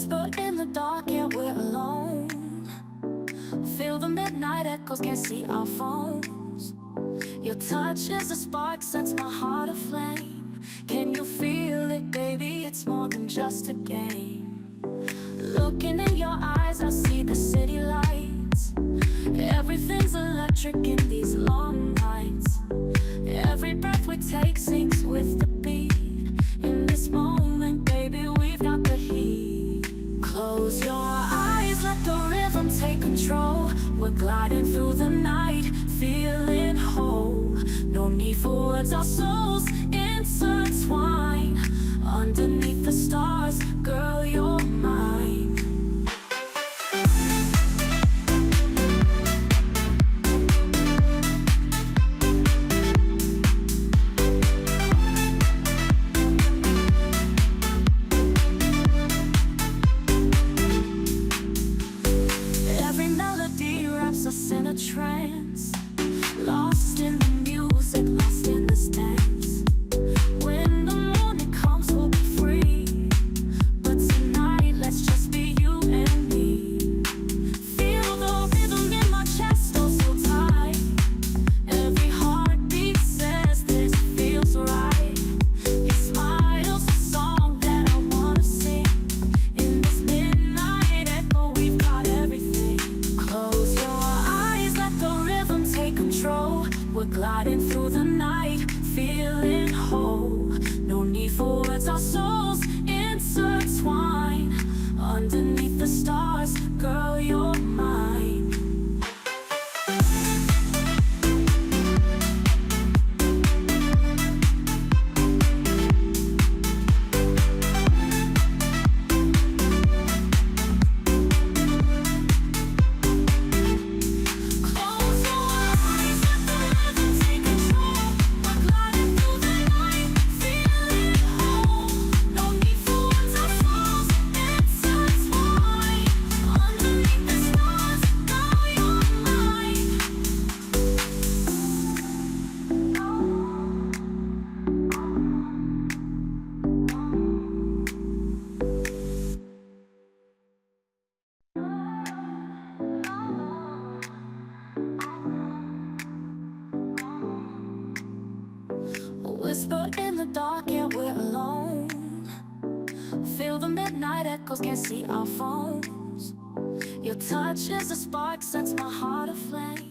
whisper in the dark, yeah, we're alone. Feel the midnight echoes, can't see our phones. Your touch is a spark, sets my heart aflame. Can you feel it, baby? It's more than just a game. Looking in your eyes, I see the city lights. Everything's electric in these long nights. Every breath we take syncs with the beat. In this moment, baby, we've got the heat. Close your eyes, let the rhythm take control. We're gliding through the night, feeling whole. No need for words, our souls intertwine. Underneath the stars, girl, you're mine. Every melody wraps us in a trance. Lost in the music, lost in this dance. When the morning comes, we'll be free. But tonight, let's just be you and me. Feel the rhythm in my chest, oh so tight. Every heartbeat says this feels right. Your smile's a song that I wanna sing. In this midnight echo, we've got everything. Close your eyes, let the rhythm take control. We're gliding through the night, feeling whole. No need for words, our souls intertwine. Underneath the stars, girl, you're mine. Close your eyes, let the rhythm take control. We're gliding through the night, feeling whole. No need for words, our souls intertwine. Underneath the stars, girl, you're mine. Whisper in the dark, yeah, we're alone. Feel the midnight echoes, can't see our phones. Your touch is a spark, sets my heart aflame.